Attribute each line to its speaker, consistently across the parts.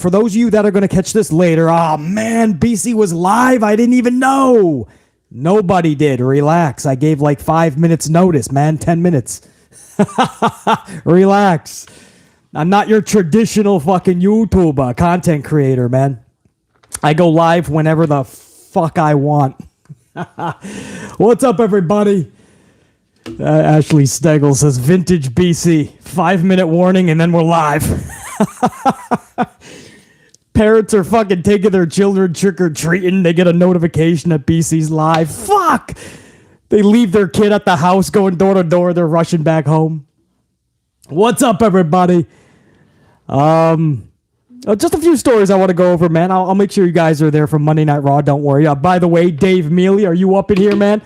Speaker 1: for those of you that are going to catch this later, oh man, BC was live. I didn't even know. Nobody did. Relax. I gave like 5 minutes notice, man. 10 minutes. Relax. I'm not your traditional fucking YouTuber content creator, man. I go live whenever the fuck I want. What's up, everybody? Ashley Stegel says, vintage BC. 5-minute warning, and then we're live. Parents are fucking taking their children trick-or-treating. They get a notification that BC's live. Fuck! They leave their kid at the house, going door to door. They're rushing back home. What's up, everybody? Just a few stories I want to go over, man. I'll make sure you guys are there for Monday Night Raw. Don't worry. By the way, Dave Mealy, are you up in here, man?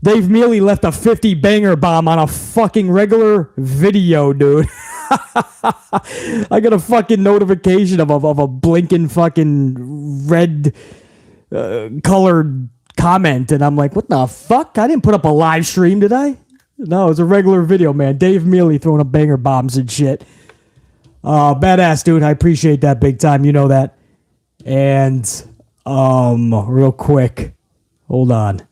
Speaker 1: Dave Mealy left a 50 banger bomb on a fucking regular video, dude. I got a fucking notification of a blinking fucking red colored comment, and I'm like, what the fuck? I didn't put up a live stream, did I? No, it was a regular video, man. Dave Mealy throwing up banger bombs and shit. Badass, dude. I appreciate that big time. You know that. And real quick, hold on.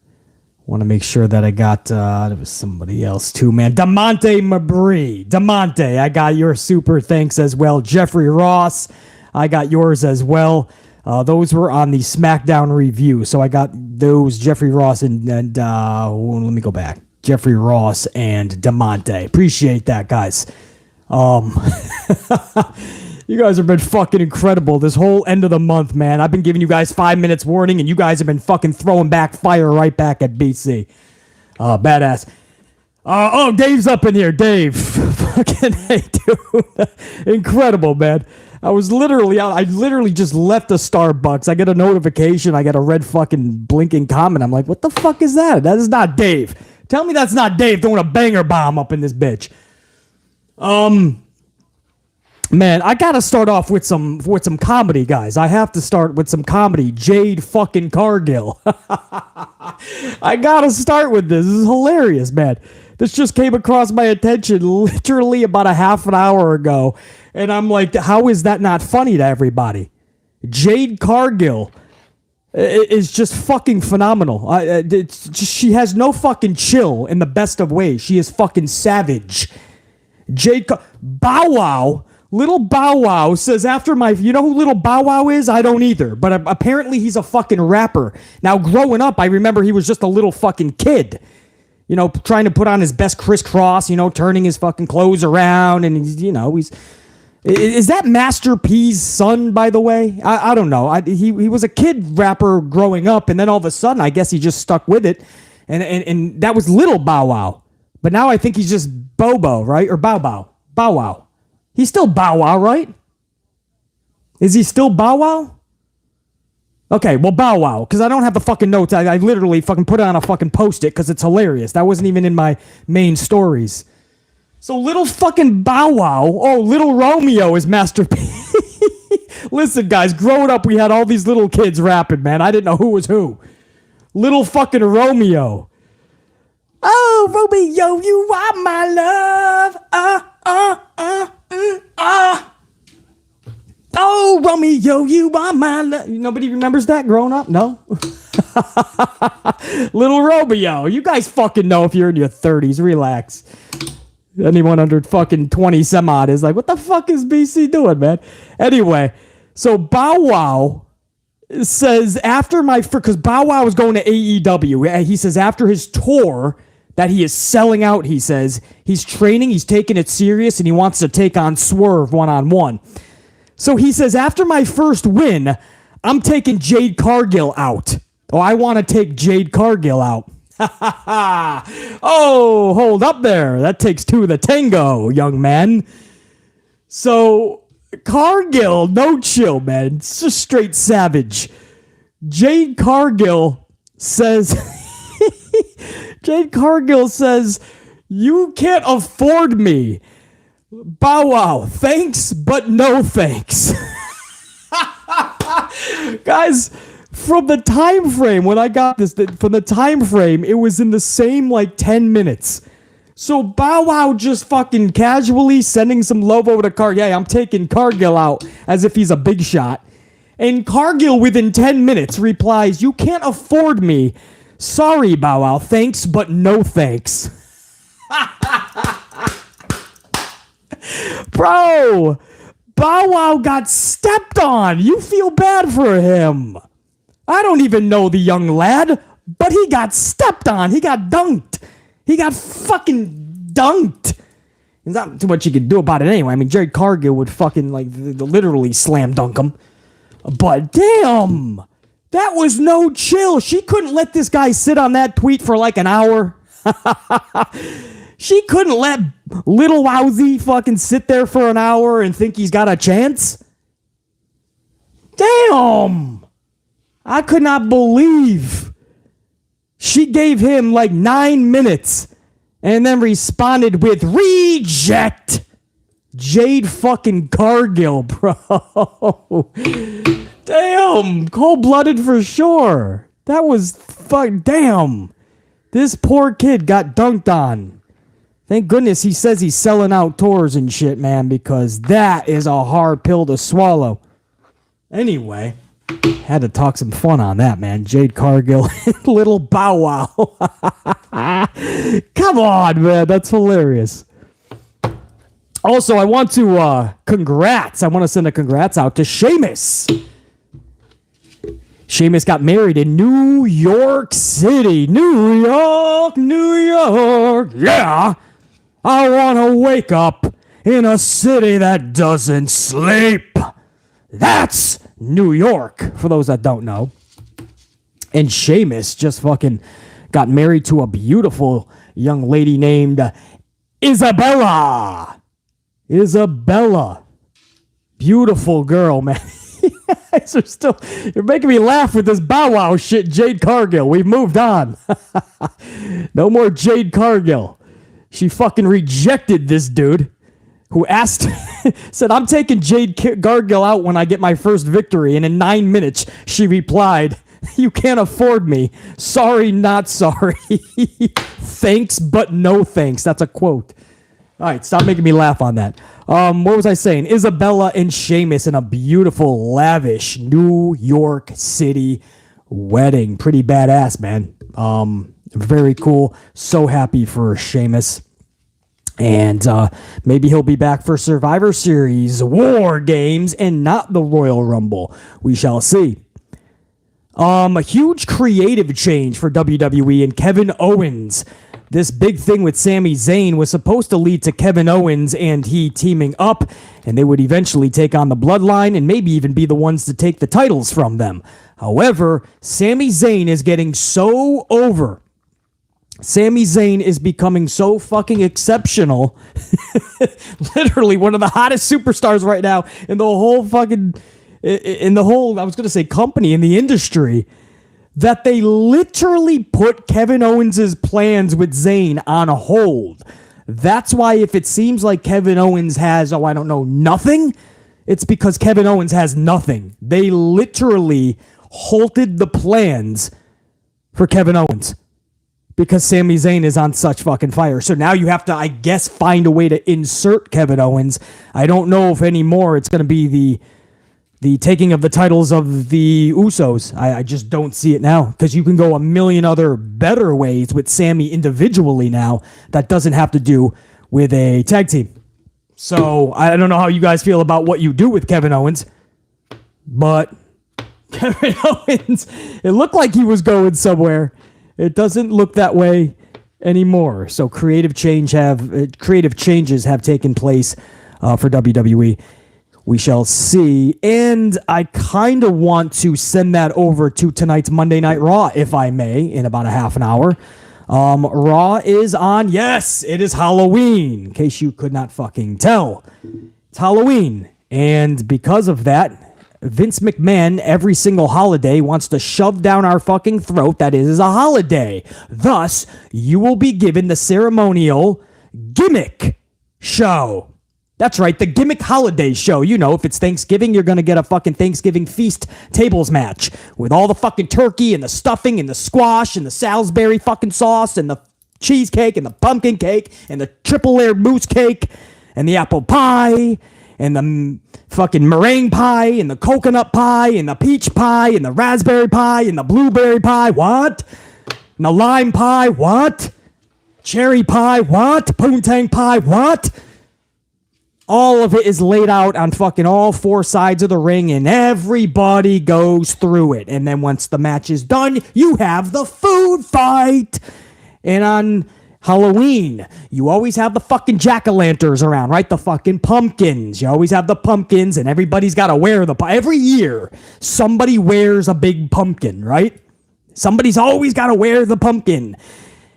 Speaker 1: Want to make sure that I got, there was somebody else too, man. DeMonte Mabry. DeMonte, I got your super thanks as well. Jeffrey Ross, I got yours as well. Those were on the SmackDown review. So I got those, Jeffrey Ross and let me go back. Jeffrey Ross and DeMonte. Appreciate that, guys. You guys have been fucking incredible this whole end of the month, man. I've been giving you guys 5 minutes warning, and you guys have been fucking throwing back fire right back at BC. Badass. Dave's up in here. Dave. Fucking hey, dude. Incredible, man. I literally just left the Starbucks. I get a notification. I get a red fucking blinking comment. I'm like, what the fuck is that? That is not Dave. Tell me that's not Dave throwing a banger bomb up in this bitch. Man, I gotta start off with some comedy, guys. I have to start with some comedy. Jade fucking Cargill. I gotta start with this. This is hilarious, man. This just came across my attention literally about a half an hour ago. And I'm like, how is that not funny to everybody? Jade Cargill is just fucking phenomenal. She has no fucking chill in the best of ways. She is fucking savage. Bow Wow. Little Bow Wow says you know who Little Bow Wow is? I don't either. But apparently he's a fucking rapper. Now, growing up, I remember he was just a little fucking kid. You know, trying to put on his best crisscross, you know, turning his fucking clothes around. And, is that Master P's son, by the way? I don't know. He was a kid rapper growing up. And then all of a sudden, I guess he just stuck with it. And that was Little Bow Wow. But now I think he's just Bobo, right? Or Bow Bow. Bow Wow. He's still Bow Wow, right? Is he still Bow Wow? Okay, well, Bow Wow, because I don't have the fucking notes. I literally fucking put it on a fucking Post-it because it's hilarious. That wasn't even in my main stories. So little fucking Bow Wow. Oh, Little Romeo is Master P. Listen, guys, growing up, we had all these little kids rapping, man. I didn't know who was who. Little fucking Romeo. Oh, Romeo, you are my love. Oh, Romeo, you are my love. Nobody remembers that growing up? No? Little Romeo. You guys fucking know if you're in your 30s. Relax. Anyone under fucking 20 some odd is like, what the fuck is BC doing, man? Anyway, so Bow Wow says because Bow Wow is going to AEW. He says after his tour that he is selling out, he says. He's training, he's taking it serious, and he wants to take on Swerve one-on-one. So he says, after my first win, I'm taking Jade Cargill out. Oh, I want to take Jade Cargill out. Oh, hold up there. That takes two of the tango, young man. So, Cargill, no chill, man. It's just straight savage. Jade Cargill says... Jade Cargill says, you can't afford me. Bow Wow, thanks, but no thanks. Guys, from the time frame, when I got this, from the time frame, it was in the same, 10 minutes. So Bow Wow just fucking casually sending some love over to Cargill. Yeah, I'm taking Cargill out as if he's a big shot. And Cargill, within 10 minutes, replies, "You can't afford me. Sorry, Bow Wow. Thanks, but no thanks." Bro, Bow Wow got stepped on. You feel bad for him. I don't even know the young lad, but he got stepped on. He got dunked. He got fucking dunked. There's not too much you can do about it anyway. I mean, Jade Cargill would fucking, like, literally slam dunk him. But damn, that was no chill. She couldn't let this guy sit on that tweet for like an hour. She couldn't let little Wowsy fucking sit there for an hour and think he's got a chance. Damn. I could not believe she gave him like 9 minutes and then responded with reject. Jade fucking Cargill, bro. Damn. Cold-blooded for sure. That was damn. This poor kid got dunked on. Thank goodness he says he's selling out tours and shit, man, because that is a hard pill to swallow. Anyway, had to talk some fun on that, man. Jade Cargill, little Bow Wow. Come on, man. That's hilarious. Also, I want to congrats. I want to send a congrats out to Sheamus. Sheamus got married in New York City. New York, New York. Yeah. I want to wake up in a city that doesn't sleep. That's New York, for those that don't know. And Sheamus just fucking got married to a beautiful young lady named Isabella. Isabella. Beautiful girl, man. You're making me laugh with this Bow Wow shit, Jade Cargill. We've moved on. No more Jade Cargill. She fucking rejected this dude who said, "I'm taking Jade Cargill out when I get my first victory." And in 9 minutes, she replied, "You can't afford me. Sorry, not sorry. Thanks, but no thanks." That's a quote. All right, stop making me laugh on that. What was I saying? Isabella and Sheamus in a beautiful, lavish New York City wedding. Pretty badass, man. Very cool. So happy for Sheamus. And maybe he'll be back for Survivor Series, War Games, and not the Royal Rumble. We shall see. A huge creative change for WWE and Kevin Owens. This big thing with Sami Zayn was supposed to lead to Kevin Owens and he teaming up, and they would eventually take on the Bloodline and maybe even be the ones to take the titles from them. However, Sami Zayn is getting so over. Sami Zayn is becoming so fucking exceptional. Literally one of the hottest superstars right now in the whole fucking, I was going to say company, in the industry, that they literally put Kevin Owens' plans with Zayn on hold. That's why if it seems like Kevin Owens has, nothing, it's because Kevin Owens has nothing. They literally halted the plans for Kevin Owens because Sami Zayn is on such fucking fire. So now you have to, I guess, find a way to insert Kevin Owens. I don't know if anymore it's going to be the taking of the titles of the Usos. I just don't see it now, because you can go a million other better ways with Sami individually now that doesn't have to do with a tag team. So I don't know how you guys feel about what you do with Kevin Owens, but Kevin Owens, it looked like he was going somewhere. It doesn't look that way anymore. So creative changes have taken place for WWE. We shall see. And I kind of want to send that over to tonight's Monday Night Raw, if I may, in about a half an hour. Raw is on. Yes, it is Halloween, in case you could not fucking tell. It's Halloween. And because of that, Vince McMahon, every single holiday, wants to shove down our fucking throat that it is a holiday. Thus, you will be given the ceremonial gimmick show. That's right, the gimmick holiday show. You know, if it's Thanksgiving, you're going to get a fucking Thanksgiving feast tables match with all the fucking turkey and the stuffing and the squash and the Salisbury fucking sauce and the cheesecake and the pumpkin cake and the triple layered mousse cake and the apple pie and the fucking meringue pie and the coconut pie and the peach pie and the raspberry pie and the blueberry pie. What? And the lime pie. What? Cherry pie. What? Poontang pie. What? All of it is laid out on fucking all four sides of the ring, and everybody goes through it. And then once the match is done, you have the food fight. And on Halloween, you always have the fucking jack-o'-lanterns around, right? The fucking pumpkins. You always have the pumpkins, and everybody's got to wear every year, somebody wears a big pumpkin, right? Somebody's always got to wear the pumpkin.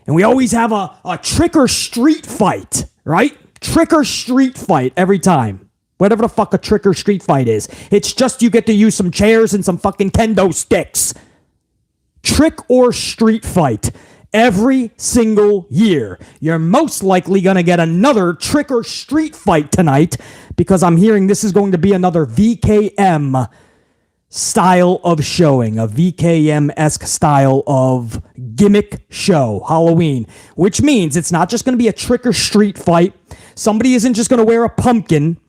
Speaker 1: And we always have a trick or street fight, right? Trick or street fight every time. Whatever the fuck a trick or street fight is. It's just you get to use some chairs and some fucking kendo sticks. Trick or street fight every single year. You're most likely going to get another trick or street fight tonight because I'm hearing this is going to be another VKM style of showing, a VKM-esque style of gimmick show, Halloween, which means it's not just going to be a trick or street fight. Somebody isn't just going to wear a pumpkin.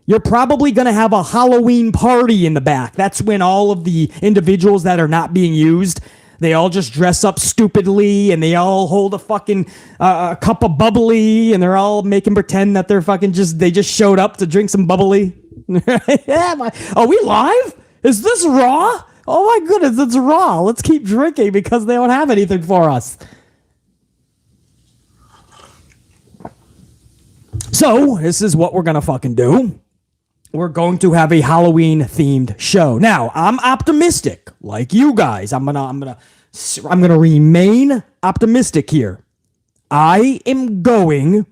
Speaker 1: You're probably going to have a Halloween party in the back. That's when all of the individuals that are not being used, they all just dress up stupidly and they all hold a fucking a cup of bubbly and they're all making pretend that they're fucking they just showed up to drink some bubbly. Yeah, are we live? Is this Raw? Oh my goodness, it's Raw. Let's keep drinking because they don't have anything for us. So, this is what we're going to fucking do. We're going to have a Halloween-themed show. Now, I'm optimistic, like you guys. I'm gonna remain optimistic here. I am going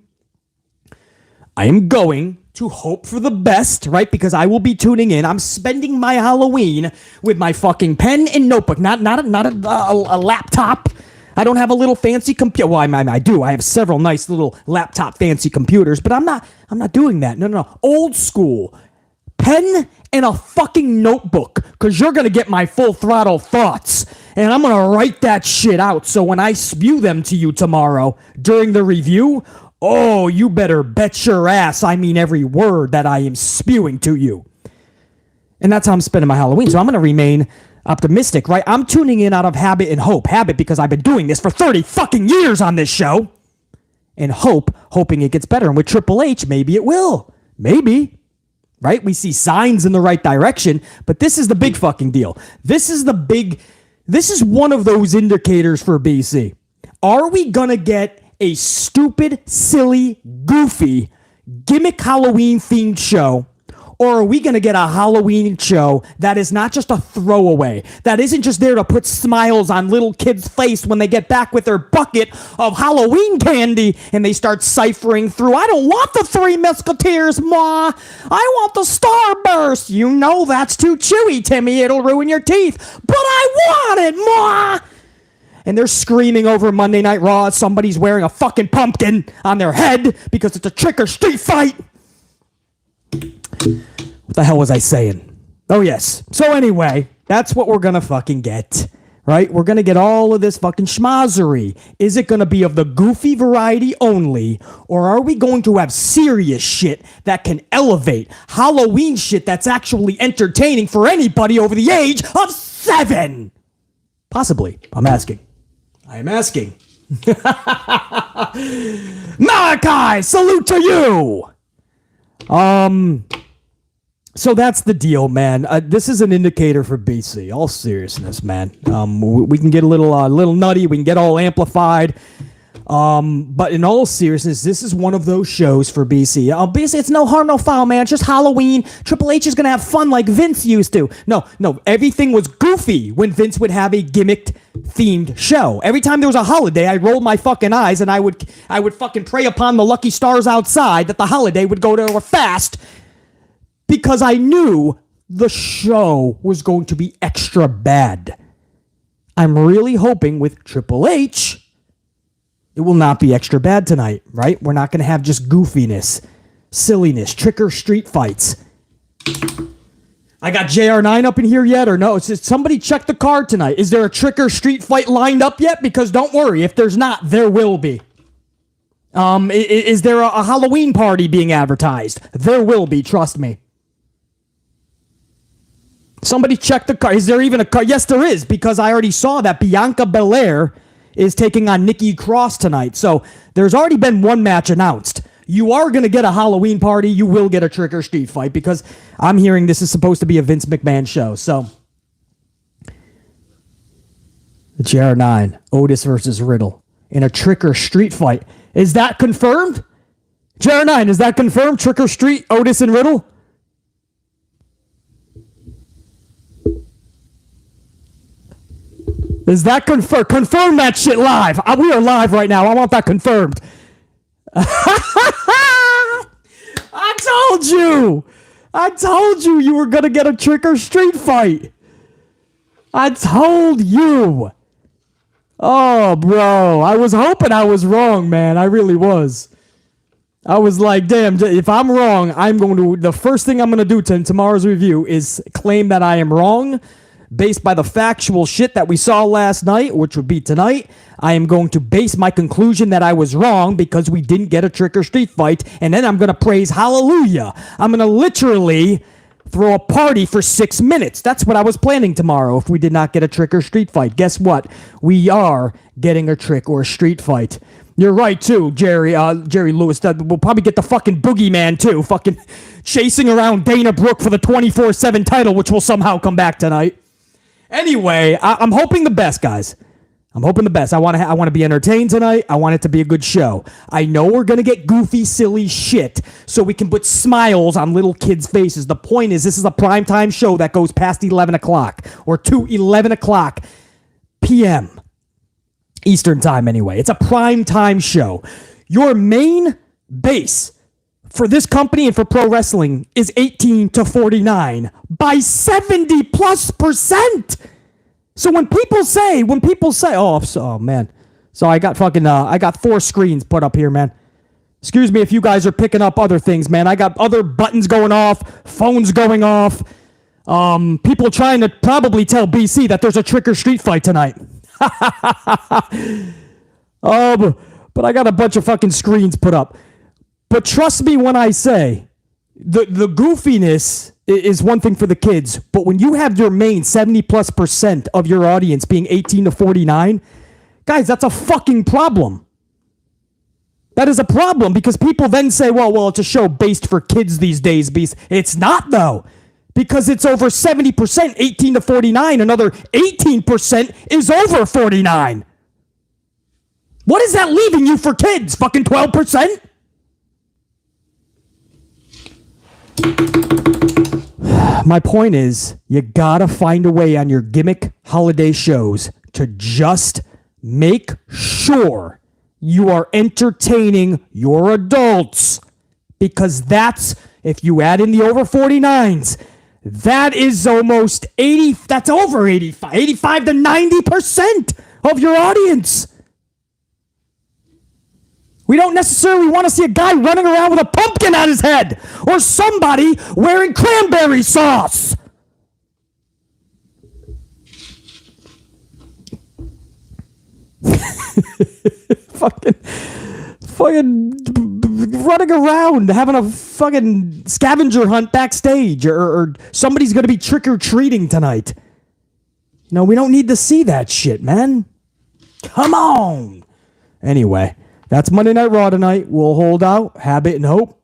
Speaker 1: to hope for the best, right? Because I will be tuning in. I'm spending my Halloween with my fucking pen and notebook, not a laptop. I don't have a little fancy computer. Well, I do. I have several nice little laptop fancy computers, but I'm not doing that. No. Old school. Pen and a fucking notebook, because you're going to get my full throttle thoughts, and I'm going to write that shit out, so when I spew them to you tomorrow during the review, oh, you better bet your ass I mean every word that I am spewing to you. And that's how I'm spending my Halloween, so I'm going to remain optimistic, right? I'm tuning in out of habit and hope. Habit because I've been doing this for 30 fucking years on this show. And hoping it gets better. And with Triple H, maybe it will. Maybe. Right? We see signs in the right direction, but this is the big fucking deal. This is one of those indicators for BC. Are we gonna get a stupid, silly, goofy, gimmick Halloween themed show? Or are we going to get a Halloween show that is not just a throwaway, that isn't just there to put smiles on little kids' face when they get back with their bucket of Halloween candy and they start ciphering through, I don't want the Three Musketeers, Ma. I want the Starburst. You know that's too chewy, Timmy. It'll ruin your teeth. But I want it, Ma. And they're screaming over Monday Night Raw as somebody's wearing a fucking pumpkin on their head because it's a trick or street fight. What the hell was I saying? Oh, yes. So anyway, that's what we're going to fucking get, right? We're going to get all of this fucking schmozzery. Is it going to be of the goofy variety only, or are we going to have serious shit that can elevate Halloween shit that's actually entertaining for anybody over the age of 7? Possibly. I'm asking. I am asking. Malachi, salute to you! So that's the deal, man. This is an indicator for BC. All seriousness, man. We can get a little nutty. We can get all amplified. But in all seriousness, this is one of those shows for BC. BC, it's no harm, no foul, man. It's just Halloween. Triple H is gonna have fun like Vince used to. No. Everything was goofy when Vince would have a gimmicked themed show. Every time there was a holiday, I rolled my fucking eyes and I would fucking pray upon the lucky stars outside that the holiday would go to a fast, because I knew the show was going to be extra bad. I'm really hoping with Triple H, it will not be extra bad tonight, right? We're not going to have just goofiness, silliness, trick or street fights. I got JR9 up in here yet or no? Somebody check the card tonight. Is there a trick or street fight lined up yet? Because don't worry, if there's not, there will be. Is there a Halloween party being advertised? There will be, trust me. Somebody check the card. Is there even a card? Yes, there is, because I already saw that Bianca Belair is taking on Nikki Cross tonight. So there's already been one match announced. You are going to get a Halloween party. You will get a trick or street fight because I'm hearing this is supposed to be a Vince McMahon show. So, the JR9, Otis versus Riddle in a trick or street fight. Is that confirmed? JR9, is that confirmed? Trick or street, Otis and Riddle? Is that confirmed? Confirm that shit live. We are live right now. I want that confirmed. I told you were going to get a trick or street fight. I told you. Oh, bro. I was hoping I was wrong, man. I really was. I was like, damn, if I'm wrong, the first thing I'm going to do to tomorrow's review is claim that I am wrong. Based by the factual shit that we saw last night, which would be tonight, I am going to base my conclusion that I was wrong because we didn't get a trick or street fight, and then I'm going to praise hallelujah. I'm going to literally throw a party for 6 minutes. That's what I was planning tomorrow if we did not get a trick or street fight. Guess what? We are getting a trick or a street fight. You're right, too, Jerry Lewis. We'll probably get the fucking boogeyman, too, fucking chasing around Dana Brooke for the 24/7 title, which will somehow come back tonight. Anyway, I'm hoping the best, guys. I'm hoping the best. I want to be entertained tonight. I want it to be a good show. I know we're going to get goofy, silly shit so we can put smiles on little kids' faces. The point is, this is a primetime show that goes past 11 o'clock or to 11 o'clock p.m. Eastern time anyway. It's a primetime show. Your main base for this company and for pro wrestling is 18 to 49 by 70+%. So when people say, oh man. So I got 4 screens put up here, man. Excuse me if you guys are picking up other things, man. I got other buttons going off, phones going off. People trying to probably tell BC that there's a trick or street fight tonight. But I got a bunch of fucking screens put up. But trust me when I say the goofiness is one thing for the kids, but when you have your main 70+% of your audience being 18 to 49, guys, that's a fucking problem. That is a problem because people then say, well, it's a show based for kids these days. It's not, though, because it's over 70%, 18 to 49. Another 18% is over 49. What is that leaving you for kids? Fucking 12%? My point is, you gotta find a way on your gimmick holiday shows to just make sure you are entertaining your adults. Because that's, if you add in the over 49s, that is almost 80, that's over 85 to 90% of your audience. We don't necessarily want to see a guy running around with a pumpkin on his head or somebody wearing cranberry sauce. fucking running around having a fucking scavenger hunt backstage or somebody's going to be trick-or-treating tonight. No, we don't need to see that shit, man. Come on. Anyway. That's Monday Night Raw tonight. We'll hold out, habit, and hope.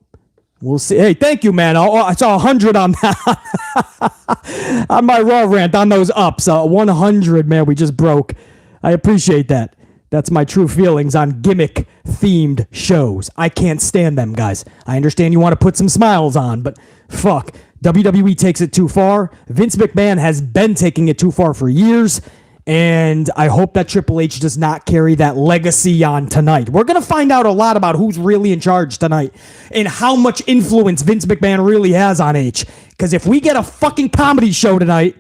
Speaker 1: We'll see. Hey, thank you, man. I saw 100 on that. On my Raw rant, on those ups. 100, man, we just broke. I appreciate that. That's my true feelings on gimmick-themed shows. I can't stand them, guys. I understand you want to put some smiles on, but fuck. WWE takes it too far. Vince McMahon has been taking it too far for years. And I hope that Triple H does not carry that legacy on tonight. We're going to find out a lot about who's really in charge tonight and how much influence Vince McMahon really has on H. Because if we get a fucking comedy show tonight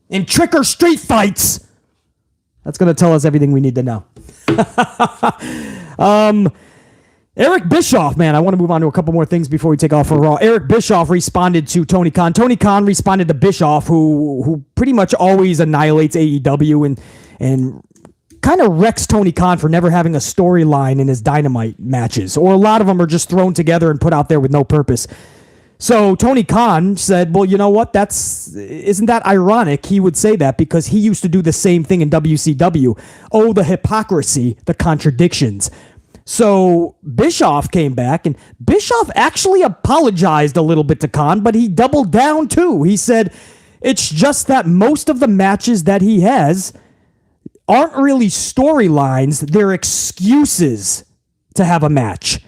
Speaker 1: and trick or street fights, that's going to tell us everything we need to know. Eric Bischoff, man, I want to move on to a couple more things before we take off for Raw. Eric Bischoff responded to Tony Khan. Tony Khan responded to Bischoff, who pretty much always annihilates AEW and kind of wrecks Tony Khan for never having a storyline in his Dynamite matches, or a lot of them are just thrown together and put out there with no purpose. So Tony Khan said, well, you know what? Isn't that ironic? He would say that because he used to do the same thing in WCW. Oh, the hypocrisy, the contradictions. So Bischoff came back, and Bischoff actually apologized a little bit to Khan, but he doubled down too. He said, it's just that most of the matches that he has aren't really storylines. They're excuses to have a match.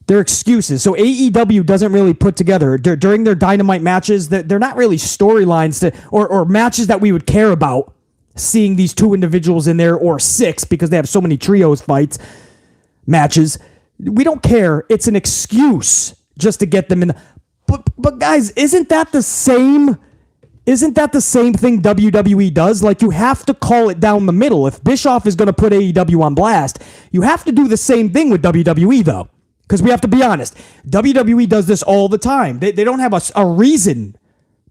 Speaker 1: They're excuses. So AEW doesn't really put together, during their Dynamite matches, they're not really storylines or matches that we would care about seeing these two individuals in there, or six, because they have so many trios fights matches. We don't care. It's an excuse just to get them in. But guys, isn't that the same thing WWE does? Like, you have to call it down the middle. If Bischoff is going to put AEW on blast, you have to do the same thing with WWE, though. Because we have to be honest. WWE does this all the time. They don't have a reason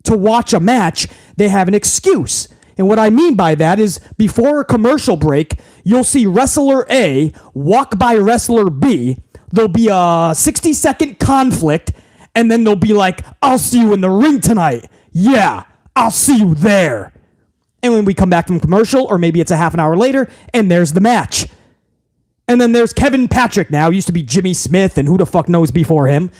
Speaker 1: to watch a match. They have an excuse. And what I mean by that is, before a commercial break, you'll see wrestler A walk by wrestler B. There'll be a 60-second conflict, and then they'll be like, I'll see you in the ring tonight. Yeah, I'll see you there. And when we come back from commercial, or maybe it's a half an hour later, and there's the match. And then there's Kevin Patrick now. Used to be Jimmy Smith, and who the fuck knows before him.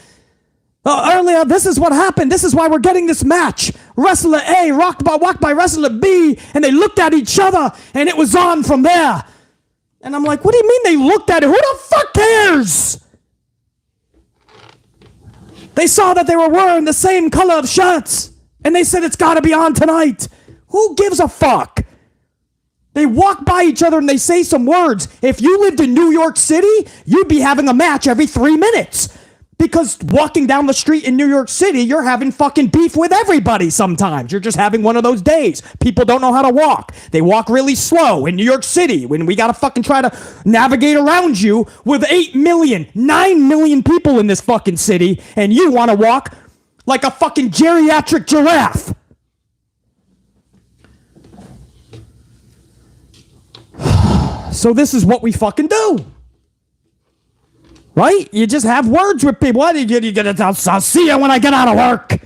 Speaker 1: Earlier, this is what happened. This is why we're getting this match. Wrestler A walked by wrestler B, and they looked at each other, and it was on from there. And I'm like, what do you mean they looked at it? Who the fuck cares? They saw that they were wearing the same color of shirts, and they said it's got to be on tonight. Who gives a fuck? They walk by each other and they say some words. If you lived in New York City, you'd be having a match every 3 minutes. Because walking down the street in New York City, you're having fucking beef with everybody sometimes. You're just having one of those days. People don't know how to walk. They walk really slow in New York City when we gotta fucking try to navigate around you with 8 million, 9 million people in this fucking city, and you wanna walk like a fucking geriatric giraffe. So this is what we fucking do. Right? You just have words with people. What? I'll see you when I get out of work.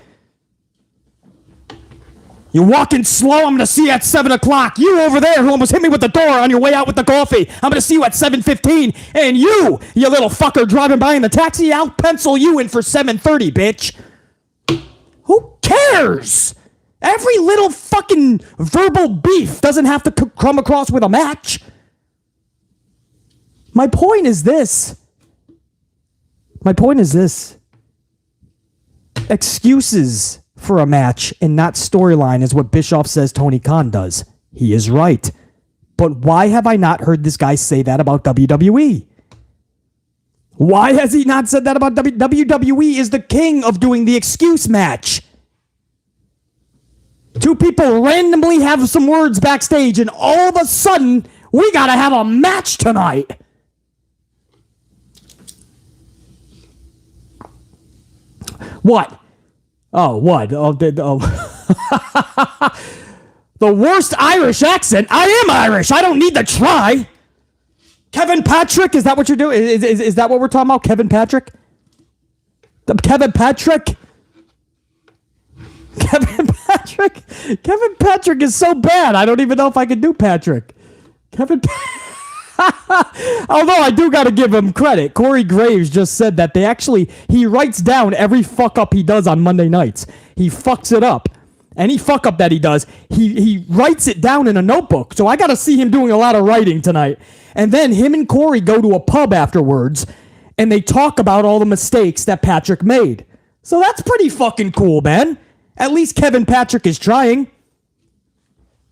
Speaker 1: You're walking slow. I'm going to see you at 7 o'clock. You over there who almost hit me with the door on your way out with the coffee. I'm going to see you at 7:15. And you little fucker driving by in the taxi, I'll pencil you in for 7:30, bitch. Who cares? Every little fucking verbal beef doesn't have to come across with a match. My point is this. Excuses for a match and not storyline is what Bischoff says Tony Khan does. He is right. But why have I not heard this guy say that about WWE? Why has he not said that about WWE? Is the king of doing the excuse match. Two people randomly have some words backstage, and all of a sudden, we gotta have a match tonight. What? Oh, what? The worst Irish accent. I am Irish. I don't need to try. Kevin Patrick, is that what you're doing? Is that what we're talking about? Kevin Patrick? Kevin Patrick? Kevin Patrick? Kevin Patrick is so bad. I don't even know if I can do Patrick. Kevin Patrick. Although I do got to give him credit. Corey Graves just said that he writes down every fuck up he does on Monday nights. He fucks it up. Any fuck up that he does, he writes it down in a notebook. So I got to see him doing a lot of writing tonight. And then him and Corey go to a pub afterwards, and they talk about all the mistakes that Patrick made. So that's pretty fucking cool, man. At least Kevin Patrick is trying.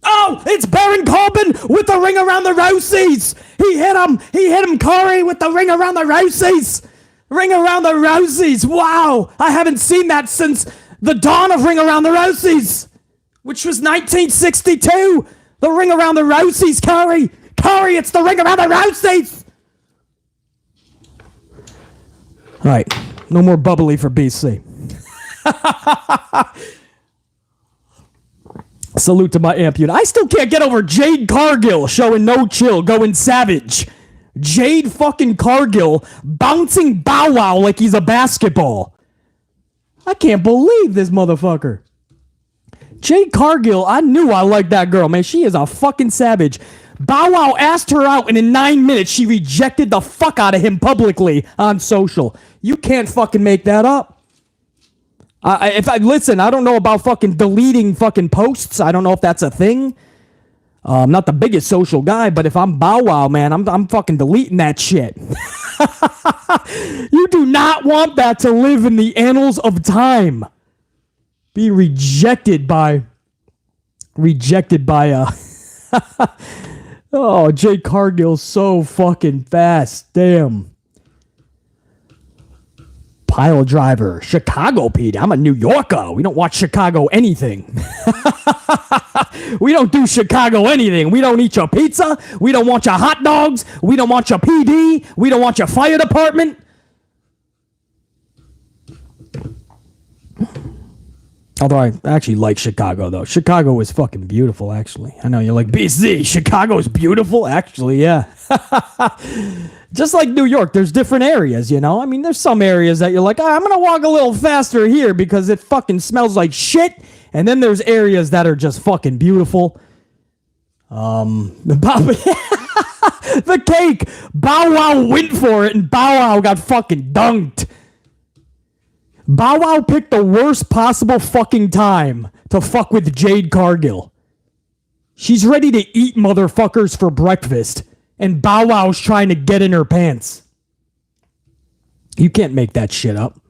Speaker 1: Oh, it's Baron Corbin with the ring around the Rouseys. He hit him, Corey, with the ring around the Rouseys. Ring around the Rouseys. Wow, I haven't seen that since the dawn of Ring Around the Rouseys, which was 1962. The ring around the Rouseys, Corey. Corey, it's the ring around the Rouseys. All right, no more bubbly for BC. Salute to my amp unit. I still can't get over Jade Cargill showing no chill, going savage. Jade fucking Cargill bouncing Bow Wow like he's a basketball. I can't believe this motherfucker. Jade Cargill, I knew I liked that girl, man. She is a fucking savage. Bow Wow asked her out, and in 9 minutes, she rejected the fuck out of him publicly on social. You can't fucking make that up. Listen, I don't know about fucking deleting fucking posts. I don't know if that's a thing. I'm not the biggest social guy, but if I'm Bow Wow, man, I'm fucking deleting that shit. You do not want that to live in the annals of time. Be rejected by oh, Jade Cargill's so fucking fast. Damn. Pile driver. Chicago, Pete. I'm a New Yorker. We don't watch Chicago anything. We don't do Chicago anything. We don't eat your pizza. We don't want your hot dogs. We don't want your PD. We don't want your fire department. Although I actually like Chicago, though. Chicago is fucking beautiful, actually. I know you're like, BC, Chicago's beautiful? Actually, yeah. Just like New York, there's different areas, you know? I mean, there's some areas that you're like, I'm going to walk a little faster here because it fucking smells like shit. And then there's areas that are just fucking beautiful. The cake. Bow Wow went for it, and Bow Wow got fucking dunked. Bow Wow picked the worst possible fucking time to fuck with Jade Cargill. She's ready to eat motherfuckers for breakfast, and Bow Wow's trying to get in her pants. You can't make that shit up.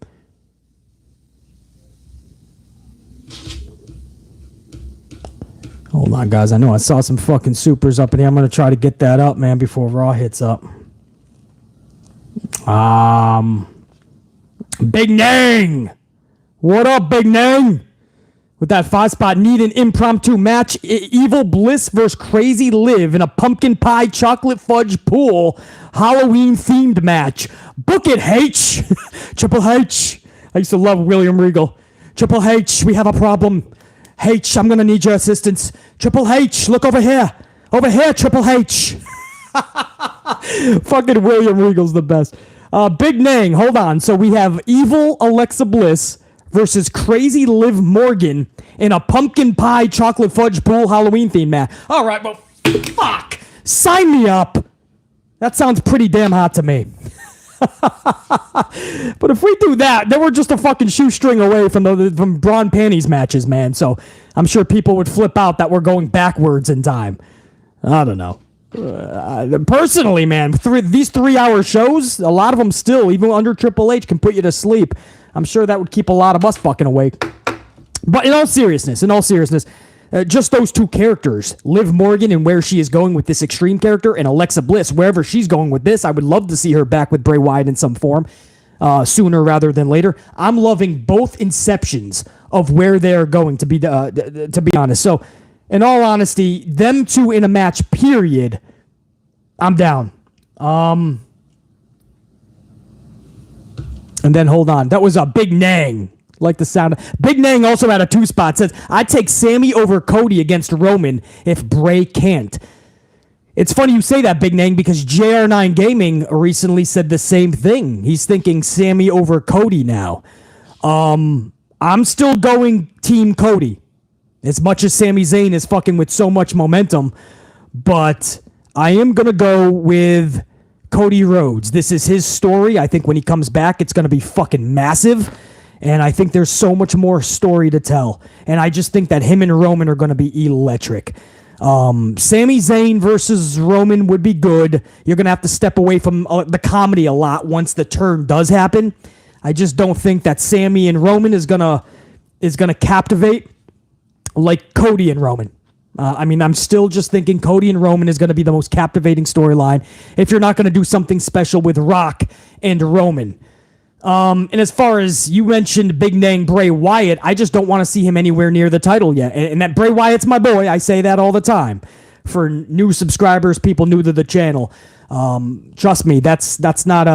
Speaker 1: Hold on, guys. I know I saw some fucking supers up in here. I'm going to try to get that up, man, before Raw hits up. Big Nang! What up, Big Nang? With that 5-spot, need an impromptu match. Evil Bliss versus Crazy Liv in a pumpkin pie chocolate fudge pool Halloween-themed match. Book it, H! Triple H! I used to love William Regal. Triple H, we have a problem. H, I'm gonna need your assistance. Triple H, look over here. Over here, Triple H. Fucking William Regal's the best. Big Nang, hold on. So we have evil Alexa Bliss versus Crazy Liv Morgan in a pumpkin pie chocolate fudge pool Halloween theme match. All right, well, fuck. Sign me up. That sounds pretty damn hot to me. But if we do that, then we're just a fucking shoestring away from brawn panties matches, man. So I'm sure people would flip out that we're going backwards in time. I don't know. Personally, man, these 3-hour shows, a lot of them still, even under Triple H, can put you to sleep. I'm sure that would keep a lot of us fucking awake. But in all seriousness, just those two characters, Liv Morgan and where she is going with this Extreme character, and Alexa Bliss, wherever she's going with this, I would love to see her back with Bray Wyatt in some form, sooner rather than later. I'm loving both inceptions of where they're going, to be honest. So, in all honesty, them two in a match, period, I'm down. And then, hold on, that was a Big Nang. Like the sound. Big Nang also had a 2-spot. Says, I'd take Sammy over Cody against Roman if Bray can't. It's funny you say that, Big Nang, because JR9 Gaming recently said the same thing. He's thinking Sammy over Cody now. I'm still going Team Cody. As much as Sami Zayn is fucking with so much momentum. But I am going to go with Cody Rhodes. This is his story. I think when he comes back, it's going to be fucking massive. And I think there's so much more story to tell. And I just think that him and Roman are going to be electric. Sami Zayn versus Roman would be good. You're going to have to step away from the comedy a lot once the turn does happen. I just don't think that Sami and Roman is gonna captivate like Cody and Roman. I'm still just thinking Cody and Roman is going to be the most captivating storyline if you're not going to do something special with Rock and Roman. And as far as you mentioned Big Nang Bray Wyatt, I just don't want to see him anywhere near the title yet. And that Bray Wyatt's my boy. I say that all the time. For new subscribers, people new to the channel, trust me, that's not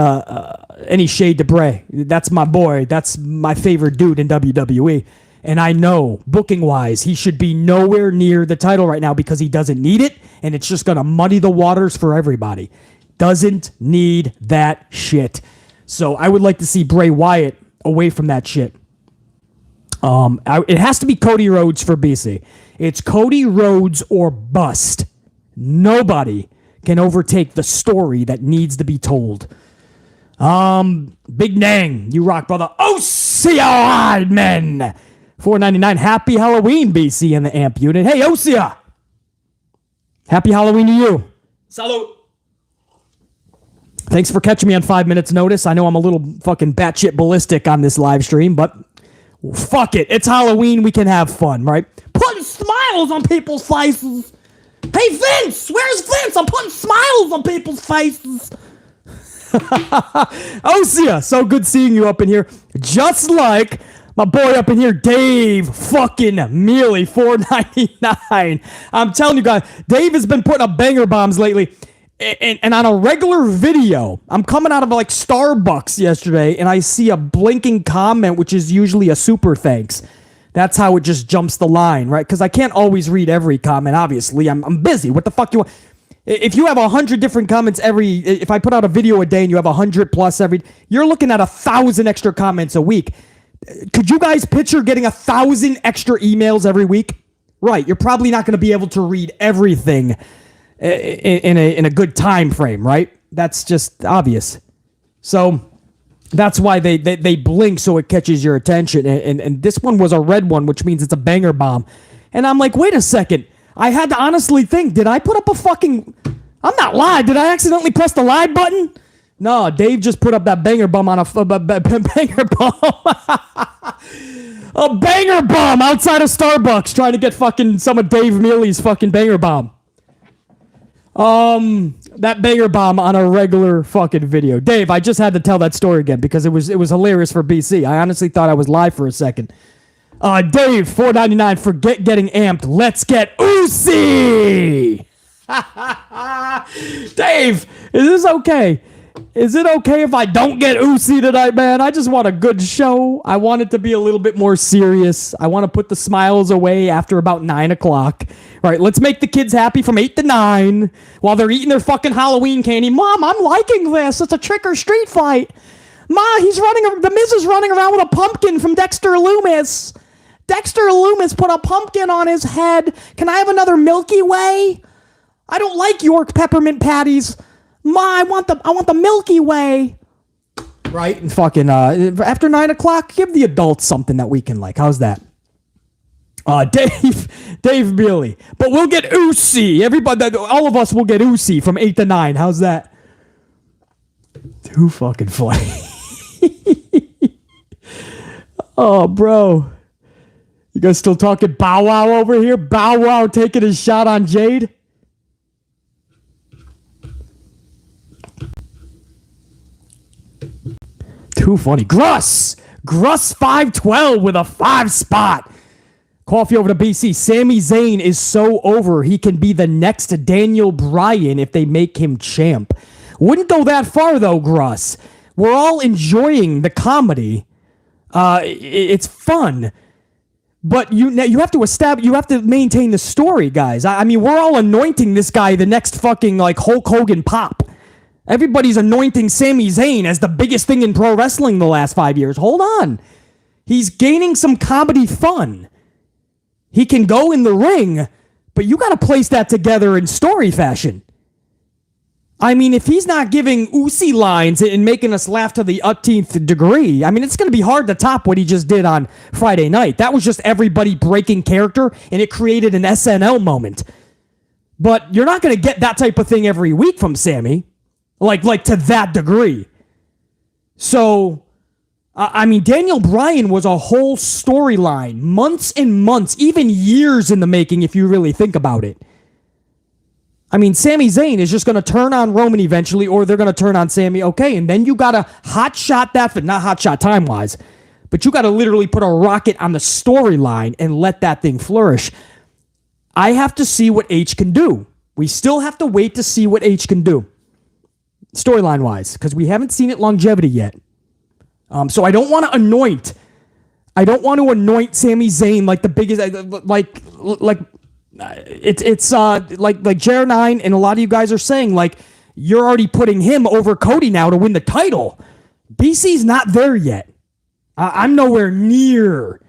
Speaker 1: any shade to Bray. That's my boy. That's my favorite dude in WWE. And I know, booking-wise, he should be nowhere near the title right now because he doesn't need it, and it's just going to muddy the waters for everybody. Doesn't need that shit. So I would like to see Bray Wyatt away from that shit. It has to be Cody Rhodes for BC. It's Cody Rhodes or bust. Nobody can overtake the story that needs to be told. Big Nang, you rock, brother. Osea men. $4.99. Happy Halloween, BC in the AMP unit. Hey, Osea. Happy Halloween to you. Salute. Thanks for catching me on 5 minutes notice. I know I'm a little fucking batshit ballistic on this live stream, but fuck it. It's Halloween. We can have fun, right? Putting smiles on people's faces. Hey, Vince. Where's Vince? I'm putting smiles on people's faces. Osea, so good seeing you up in here. Just like my boy up in here, Dave fucking Mealy, $4.99. I'm telling you guys, Dave has been putting up banger bombs lately. And on a regular video, I'm coming out of like Starbucks yesterday, and I see a blinking comment, which is usually a super thanks. That's how it just jumps the line, right? Because I can't always read every comment, obviously. I'm busy. What the fuck do you want? If you have 100 different comments if I put out a video a day and you have 100 plus you're looking at 1,000 extra comments a week. Could you guys picture getting 1,000 extra emails every week? Right. You're probably not going to be able to read everything in a good time frame, right? That's just obvious. So that's why they blink so it catches your attention. And this one was a red one, which means it's a banger bomb. And I'm like, wait a second. I had to honestly think, did I put up a fucking... I'm not live. Did I accidentally press the live button? No, Dave just put up that banger bomb on a banger bomb. A banger bomb outside of Starbucks trying to get fucking some of Dave Mealy's fucking banger bomb. That banger bomb on a regular fucking video. Dave, I just had to tell that story again because it was hilarious for BC. I honestly thought I was live for a second. Dave, $4.99, forget getting amped. Let's get Uzi! Dave, is this okay? Is it okay if I don't get Uzi tonight, man? I just want a good show. I want it to be a little bit more serious. I want to put the smiles away after about 9 o'clock. All right, let's make the kids happy from 8 to 9 while they're eating their fucking Halloween candy. Mom, I'm liking this. It's a trick or street fight. Ma, the Miz is running around with a pumpkin from Dexter Loomis. Dexter Loomis put a pumpkin on his head. Can I have another Milky Way? I don't like York peppermint patties. Ma, I want the Milky Way. Right? And fucking after 9 o'clock, give the adults something that we can like. How's that? Dave Mealy. But we'll get Uzi. Everybody, all of us will get Uzi from 8 to 9. How's that? Too fucking funny. Oh, bro. You guys still talking Bow Wow over here? Bow Wow taking his shot on Jade? Too funny. Gruss 512 with a 5 spot. Coffee over to BC. Sami Zayn is so over. He can be the next Daniel Bryan if they make him champ. Wouldn't go that far though, Gruss. We're all enjoying the comedy. It's fun. But you have to maintain the story, guys. I mean, we're all anointing this guy the next fucking like Hulk Hogan pop. Everybody's anointing Sami Zayn as the biggest thing in pro wrestling the last 5 years. Hold on. He's gaining some comedy fun. He can go in the ring, but you got to place that together in story fashion. I mean, if he's not giving Uzi lines and making us laugh to the umpteenth degree, I mean, it's going to be hard to top what he just did on Friday night. That was just everybody breaking character, and it created an SNL moment. But you're not going to get that type of thing every week from Sammy, like to that degree. So, I mean, Daniel Bryan was a whole storyline, months and months, even years in the making, if you really think about it. I mean, Sami Zayn is just going to turn on Roman eventually, or they're going to turn on Sammy. Okay, and then you got to hot shot that, but not hot shot time-wise, but you got to literally put a rocket on the storyline and let that thing flourish. I have to see what H can do. We still have to wait to see what H can do. storyline-wise, because we haven't seen it longevity yet. So I don't want to anoint Sami Zayn like the biggest, it's like Jared 9 and a lot of you guys are saying, like, you're already putting him over Cody now to win the title. BC's not there yet. I'm nowhere near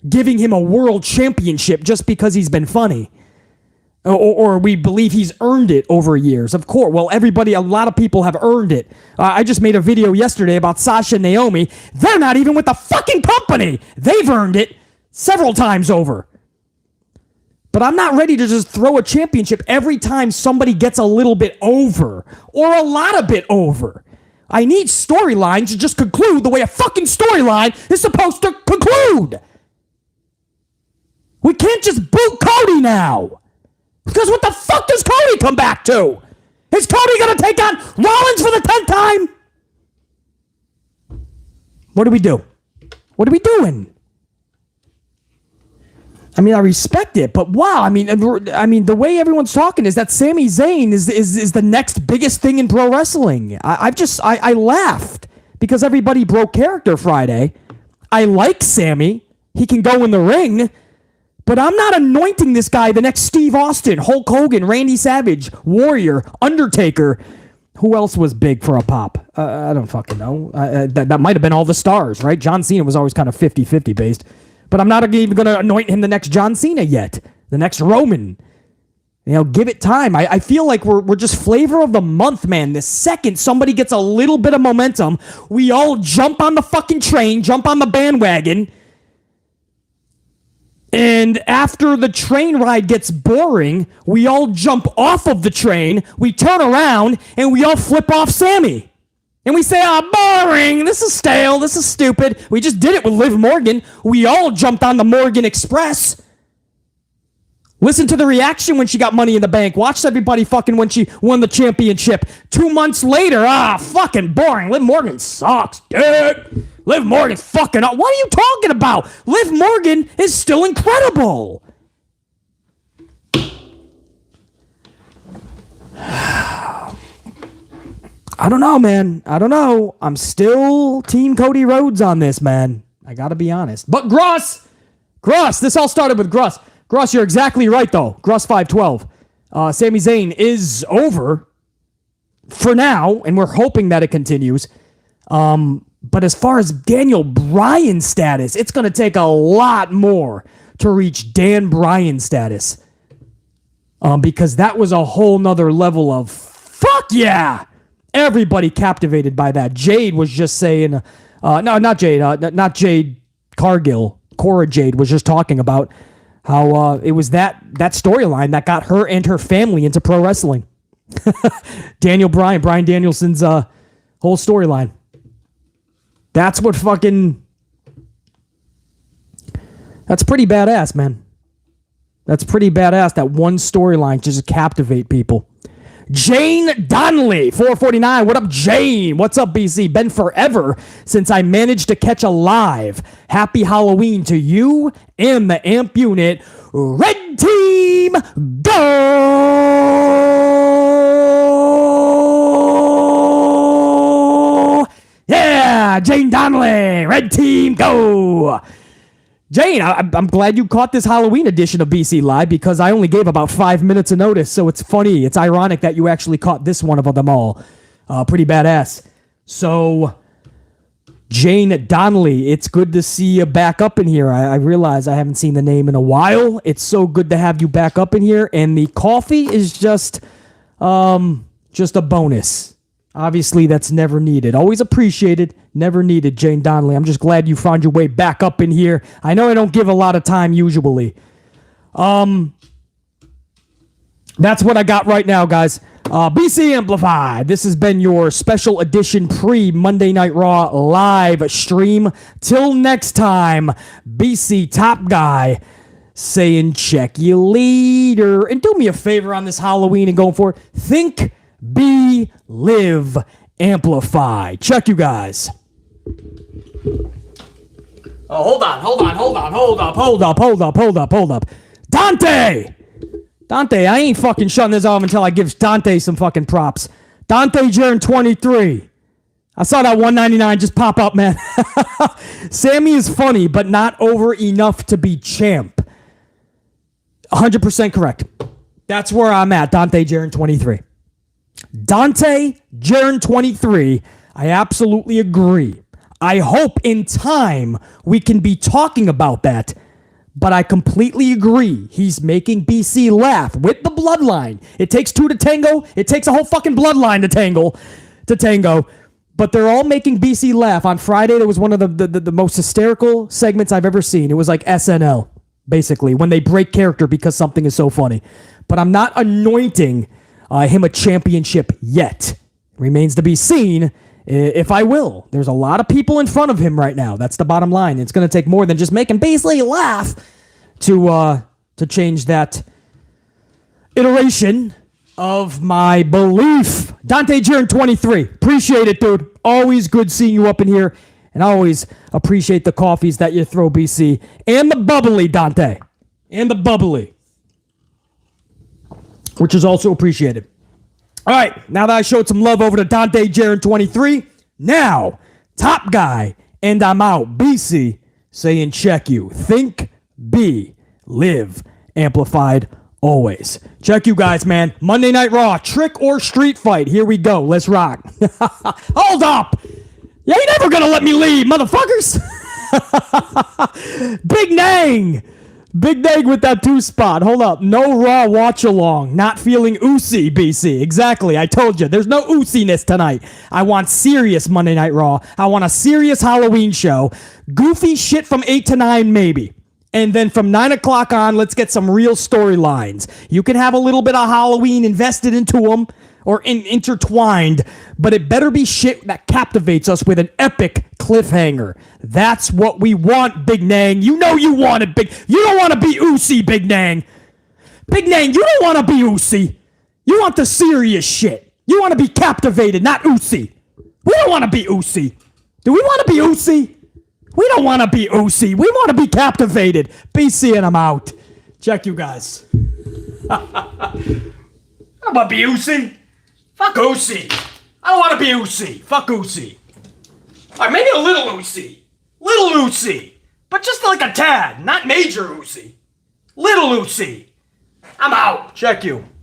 Speaker 1: giving him a world championship just because he's been funny. Or we believe he's earned it over years. Of course. Well, a lot of people have earned it. I just made a video yesterday about Sasha and Naomi. They're not even with the fucking company. They've earned it several times over. But I'm not ready to just throw a championship every time somebody gets a little bit over. Or a lot of bit over. I need storylines to just conclude the way a fucking storyline is supposed to conclude. We can't just boot Cody now. Because what the fuck does Cody come back to? Is Cody going to take on Rollins for the 10th time? What do we do? What are we doing? I mean, I respect it, but wow. I mean, the way everyone's talking is that Sami Zayn is the next biggest thing in pro wrestling. I laughed because everybody broke character Friday. I like Sami. He can go in the ring. But I'm not anointing this guy the next Steve Austin, Hulk Hogan, Randy Savage, Warrior, Undertaker. Who else was big for a pop? I don't fucking know. That might have been all the stars, right? John Cena was always kind of 50-50 based. But I'm not even going to anoint him the next John Cena yet. The next Roman. You know, give it time. I feel like we're just flavor of the month, man. The second somebody gets a little bit of momentum, we all jump on the fucking train, jump on the bandwagon. And after the train ride gets boring, we all jump off of the train, we turn around, and we all flip off Sami. And we say, boring, this is stale, this is stupid. We just did it with Liv Morgan. We all jumped on the Morgan Express. Listen to the reaction when she got Money in the Bank. Watch everybody fucking when she won the championship. 2 months later, fucking boring. Liv Morgan sucks, dude. Liv Morgan's fucking up. What are you talking about? Liv Morgan is still incredible. I don't know, man. I don't know. I'm still Team Cody Rhodes on this, man. I gotta be honest. But Gross, this all started with Gross. Gross, you're exactly right, though. Gross 512. Sami Zayn is over for now, and we're hoping that it continues. But as far as Daniel Bryan's status, it's going to take a lot more to reach Dan Bryan's status. Because that was a whole nother level of fuck yeah! Everybody captivated by that. Jade was just saying, not Jade Cargill. Cora Jade was just talking about how it was that storyline that got her and her family into pro wrestling. Daniel Bryan, Bryan Danielson's whole storyline. That's what fucking... That's pretty badass, man. That's pretty badass, that one storyline just captivate people. Jane Donnelly, 449. What up, Jane? What's up, BC? Been forever since I managed to catch a live. Happy Halloween to you and the AMP unit. Red Team, go! Yeah, Jane Donnelly, Red Team, go! Jane, I'm glad you caught this Halloween edition of BC Live because I only gave about 5 minutes of notice, so it's funny. It's ironic that you actually caught this one of them all. Pretty badass. So, Jane Donnelly, it's good to see you back up in here. I realize I haven't seen the name in a while. It's so good to have you back up in here, and the coffee is just a bonus. Obviously, that's never needed. Always appreciated, never needed, Jane Donnelly. I'm just glad you found your way back up in here. I know I don't give a lot of time usually. That's what I got right now, guys. BC Amplified. This has been your special edition pre-Monday Night Raw live stream. Till next time, BC Top Guy saying check you later. And do me a favor on this Halloween and going forward. Think, be, live, amplify. Check you guys. Oh, hold up. Dante, I ain't fucking shutting this off until I give Dante some fucking props. Dante Jaren 23. I saw that 199 just pop up, man. Sammy is funny, but not over enough to be champ. 100% correct. That's where I'm at, Dante Jaren 23. Dante Jaren 23, I absolutely agree. I hope in time we can be talking about that, but I completely agree. He's making BC laugh with the bloodline. It takes two to tango. It takes a whole fucking bloodline to tango. But they're all making BC laugh. On Friday, there was one of the most hysterical segments I've ever seen. It was like SNL, basically, when they break character because something is so funny. But I'm not anointing him a championship yet. Remains to be seen if I will. There's a lot of people in front of him right now. That's the bottom line. It's going to take more than just making BC laugh to change that iteration of my belief. Dante Jaren 23. Appreciate it, dude. Always good seeing you up in here. And I always appreciate the coffees that you throw, BC. And the bubbly, Dante. And the bubbly. Which is also appreciated. All right. Now that I showed some love over to Dante Jaren 23. Now, top guy. And I'm out. BC saying check you. Think, be, live, amplified, always. Check you guys, man. Monday Night Raw, trick or street fight. Here we go. Let's rock. Hold up. You ain't never gonna let me leave, motherfuckers. Big Nang. Big Nang with that 2-spot. Hold up. No Raw watch along. Not feeling oozy, BC. Exactly. I told you. There's no ooziness tonight. I want serious Monday Night Raw. I want a serious Halloween show. Goofy shit from 8 to 9, maybe. And then from 9 o'clock on, let's get some real storylines. You can have a little bit of Halloween invested into them or intertwined, but it better be shit that captivates us with an epic cliffhanger. That's what we want, Big Nang. You know you want it, Big. You don't want to be oozy, Big Nang. Big Nang, you don't want to be oozy. You want the serious shit. You want to be captivated, not oozy. We don't want to be oozy. Do we want to be oozy? We don't want to be oozy. We want to be captivated. BC and I'm out. Check you guys. I don't want to be oozy. Fuck oozy. I don't want to be oozy. Fuck oozy. All right, maybe a little oozy. Little oozy. But just like a tad. Not major oozy. Little oozy. I'm out. Check you.